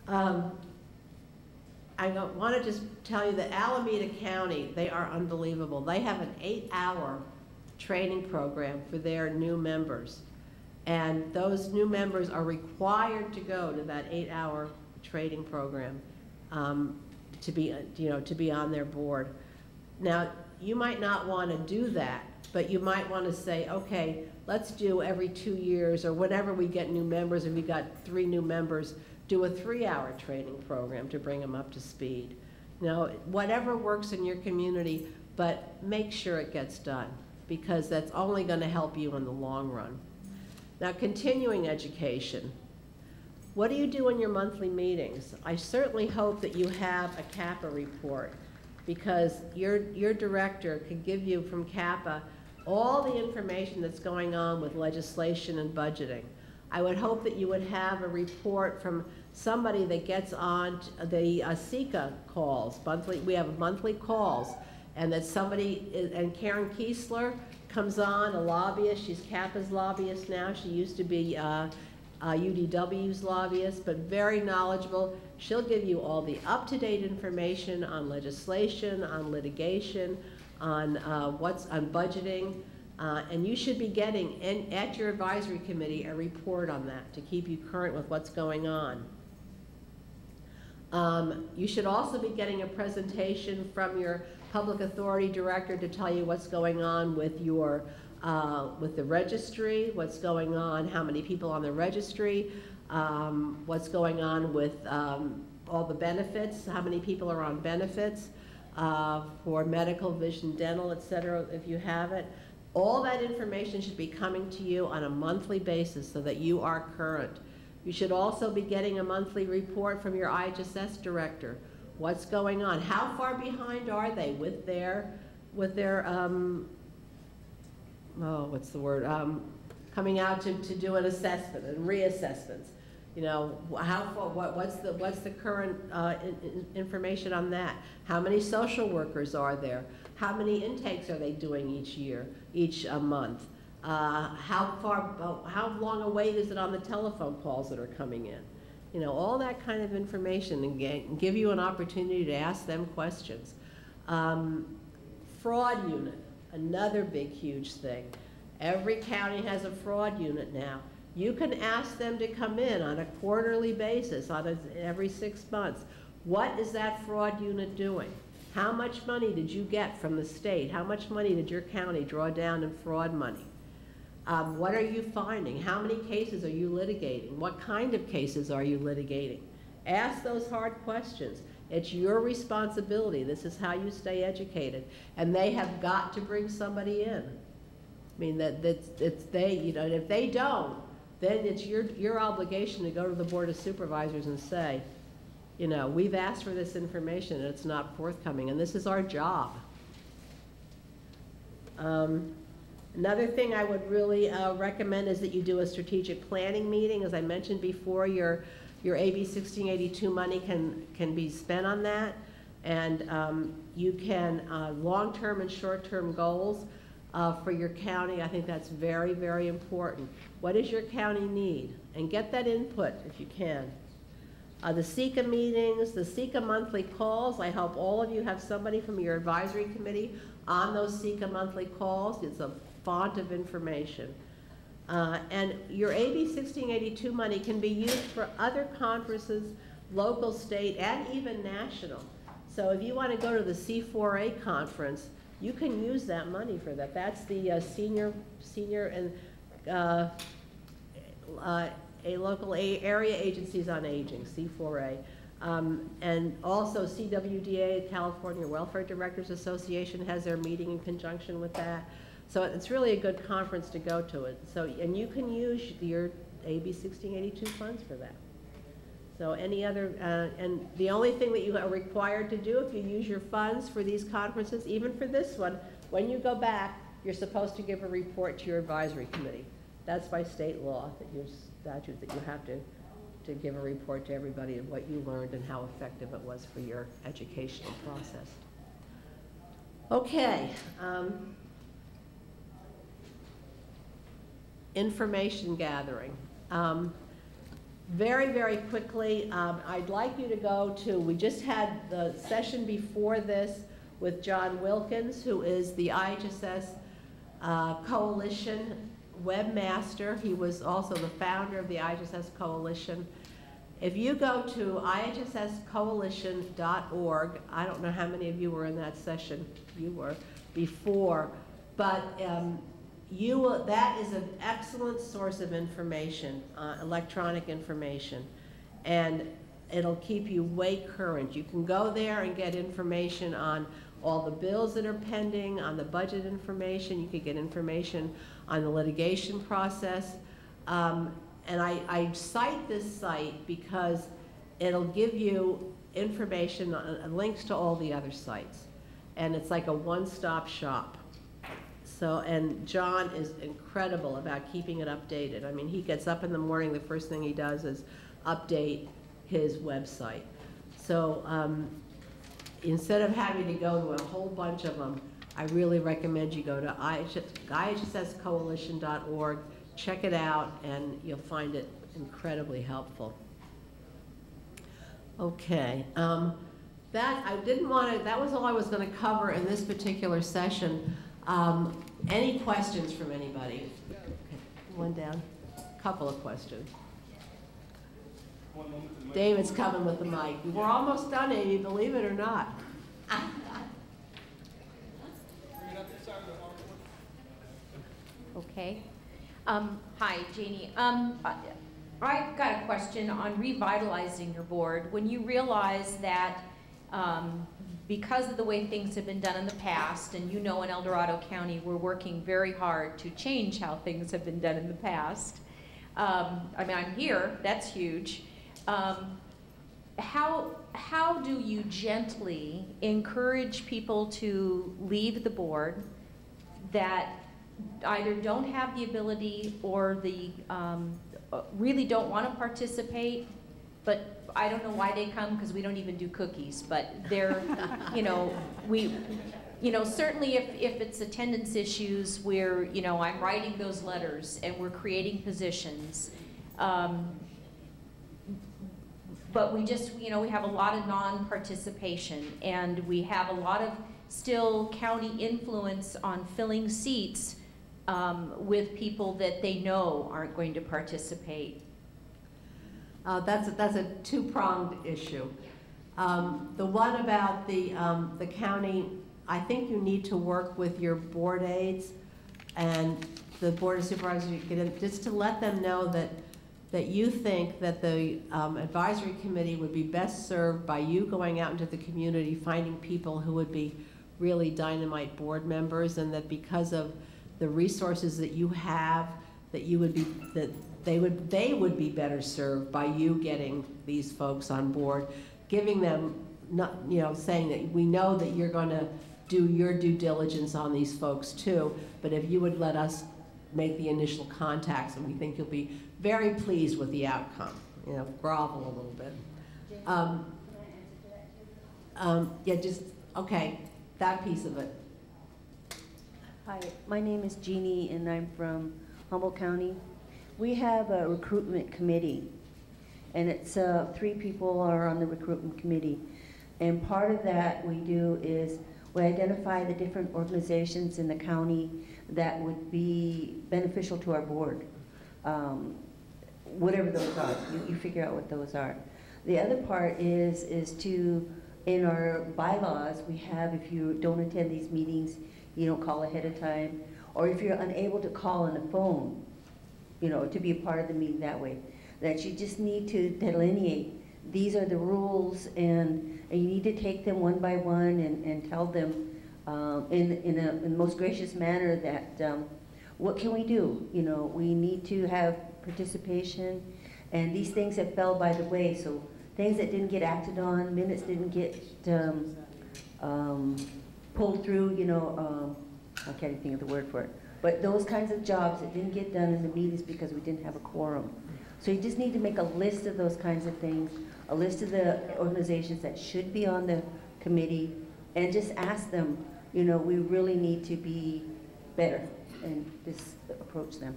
Um, I want to just tell you that Alameda County, they are unbelievable. They have an 8-hour training program for their new members. And those new members are required to go to that 8-hour training program to be on their board. Now, you might not want to do that, but you might want to say, okay, let's do every 2 years or whenever we get new members, if we got 3 new members, do a 3-hour training program to bring them up to speed. Whatever works in your community, but make sure it gets done, because that's only going to help you in the long run. Now, continuing education. What do you do in your monthly meetings? I certainly hope that you have a CAPA report, because your director can give you from CAPA all the information that's going on with legislation and budgeting. I would hope that you would have a report from somebody that gets on the SECA calls. We have monthly calls, and that somebody, and Karen Kiesler comes on, a lobbyist. She's CAPA's lobbyist now. She used to be UDW's lobbyist, but very knowledgeable. She'll give you all the up-to-date information on legislation, on litigation, on on budgeting, and you should be getting at your advisory committee a report on that to keep you current with what's going on. You should also be getting a presentation from your public authority director to tell you what's going on with your with the registry, what's going on, how many people on the registry, what's going on with all the benefits, how many people are on benefits for medical, vision, dental, etc., if you have it. All that information should be coming to you on a monthly basis so that you are current. You should also be getting a monthly report from your IHSS director. What's going on? How far behind are they with their what's the word? Coming out to do an assessment and reassessments. How far? What's the current information on that? How many social workers are there? How many intakes are they doing each month? How long a wait is it on the telephone calls that are coming in? All that kind of information, and give you an opportunity to ask them questions. Fraud unit, another big, huge thing. Every county has a fraud unit now. You can ask them to come in on a quarterly basis, every 6 months. What is that fraud unit doing? How much money did you get from the state? How much money did your county draw down in fraud money? What are you finding? How many cases are you litigating? What kind of cases are you litigating? Ask those hard questions. It's your responsibility. This is how you stay educated. And they have got to bring somebody in. I mean, it's they, and if they don't, then it's your obligation to go to the Board of Supervisors and say, we've asked for this information and it's not forthcoming, and this is our job. Another thing I would really recommend is that you do a strategic planning meeting. As I mentioned before, your AB 1682 money can be spent on that, and you can long-term and short-term goals for your county. I think that's very, very important. What does your county need? And get that input if you can. The SECA meetings, the SECA monthly calls, I hope all of you have somebody from your advisory committee on those SECA monthly calls. It's a font of information. And your AB 1682 money can be used for other conferences, local, state, and even national. So if you want to go to the C4A conference, you can use that money for that. That's the senior and a local area agencies on aging, C4A. And also CWDA, California Welfare Directors Association, has their meeting in conjunction with that. So it's really a good conference to go to it. So, and you can use your AB 1682 funds for that. So any other, and the only thing that you are required to do if you use your funds for these conferences, even for this one, when you go back, you're supposed to give a report to your advisory committee. That's by state law, that your statute, that you have to give a report to everybody of what you learned and how effective it was for your educational process. Okay. Information gathering. Very, very quickly, I'd like you to go to, we just had the session before this with John Wilkins, who is the IHSS Coalition webmaster. He was also the founder of the IHSS Coalition. If you go to ihsscoalition.org, I don't know how many of you were in that session, you were before, but that is an excellent source of information, electronic information, and it'll keep you way current. You can go there and get information on all the bills that are pending, on the budget information. You could get information on the litigation process. And I cite this site because it'll give you information, links to all the other sites. And it's like a one-stop shop. So, and John is incredible about keeping it updated. I mean, he gets up in the morning, the first thing he does is update his website. So instead of having to go to a whole bunch of them, I really recommend you go to ihsscoalition.org, check it out, and you'll find it incredibly helpful. Okay, that was all I was going to cover in this particular session. Any questions from anybody? Okay, one down. Couple of questions. David's coming with the mic. We're almost done, Amy, believe it or not. Okay. Hi, Janie. I've got a question on revitalizing your board. When you realize that because of the way things have been done in the past, and you know in El Dorado County we're working very hard to change how things have been done in the past. I mean, I'm here, that's huge. How do you gently encourage people to leave the board that either don't have the ability or the really don't want to participate, but I don't know why they come, because we don't even do cookies, but they're, you know, certainly if it's attendance issues where, you know, I'm writing those letters and we're creating positions, but we just, you know, we have a lot of non-participation, and we have a lot of still county influence on filling seats with people that they know aren't going to participate. That's a two-pronged issue. The one about the county, I think you need to work with your board aides and the board of supervisors, just to let them know that you think that the advisory committee would be best served by you going out into the community, finding people who would be really dynamite board members, and that because of the resources that you have, that you would be, that they would be better served by you getting these folks on board, giving them, not, you know, saying that we know that you're going to do your due diligence on these folks too, but if you would let us make the initial contacts, and we think you'll be very pleased with the outcome. You know, grovel a little bit. Yeah, just, okay, that piece of it. Hi, my name is Jeannie, and I'm from Humboldt County. We have a recruitment committee, and it's 3 people are on the recruitment committee. And part of that we do is we identify the different organizations in the county that would be beneficial to our board. Whatever those are, you figure out what those are. The other part is to, in our bylaws, we have, if you don't attend these meetings, you don't call ahead of time, or if you're unable to call on the phone, you know, to be a part of the meeting that way, that you just need to delineate, these are the rules, and you need to take them one by one and tell them in the most gracious manner that what can we do? You know, we need to have participation, and these things have fell by the way, so things that didn't get acted on, minutes didn't get pulled through, you know, I can't even think of the word for it, but those kinds of jobs that didn't get done in the meetings because we didn't have a quorum. So you just need to make a list of those kinds of things, a list of the organizations that should be on the committee, and just ask them, you know, we really need to be better, and just approach them.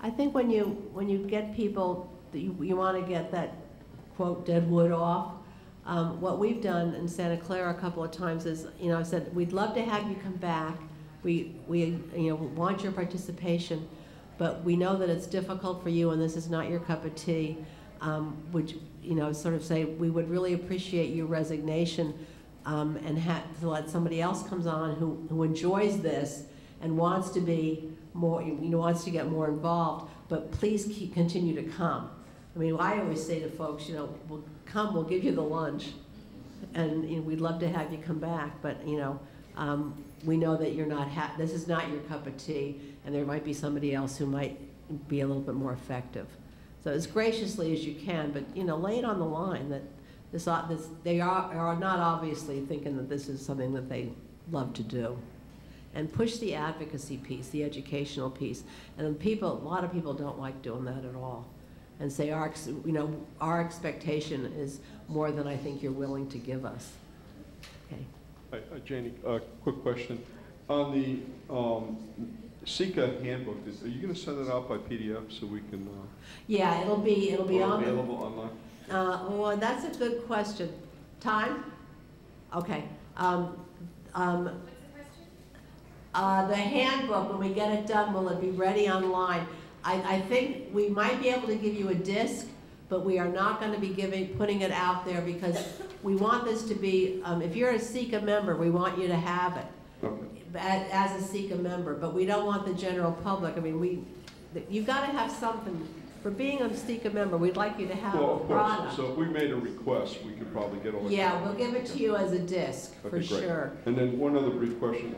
I think when you get people you want to get that, quote, dead wood off. What we've done in Santa Clara a couple of times is, I've said, we'd love to have you come back. We want your participation, but we know that it's difficult for you and this is not your cup of tea. Would sort of say, we would really appreciate your resignation and to let somebody else comes on who enjoys this and wants to be more, wants to get more involved, but please continue to come. I mean, I always say to folks, we'll come, we'll give you the lunch, and we'd love to have you come back, but we know that you're not, this is not your cup of tea, and there might be somebody else who might be a little bit more effective. So as graciously as you can, but lay it on the line that they are not obviously thinking that this is something that they love to do. And push the advocacy piece, the educational piece. And then a lot of people don't like doing that at all. And say, our expectation is more than I think you're willing to give us. Okay. Hi, Janie, quick question. On the SECA handbook, are you going to send it out by PDF so we can? Yeah, it'll be on available online. Well, that's a good question. Time? Okay. The handbook, when we get it done, will it be ready online? I think we might be able to give you a disc, but we are not going to be putting it out there because we want this to be, if you're a SECA member, we want you to have it. Okay. As a SECA member, but we don't want the general public. I mean, you've got to have something. For being a SECA member, we'd like you to have a product. Course. So if we made a request, we could probably get all. Yeah, we'll give it to you as a disc, okay, for great. sure. And then one other brief question.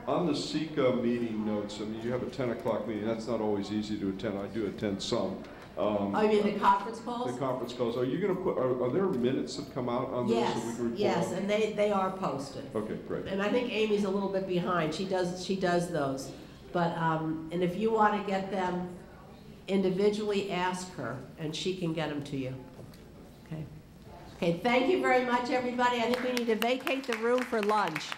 On the SECA meeting notes, I mean, you have a 10 o'clock meeting. That's not always easy to attend. I do attend some. Oh, you mean the conference calls? The conference calls. Are you going to put, are there minutes that come out on this so we can report yes, on? and they are posted. Okay, great. And I think Amy's a little bit behind. She does those. But, and if you want to get them individually, ask her, and she can get them to you. Okay. Okay, thank you very much, everybody. I think we need to vacate the room for lunch.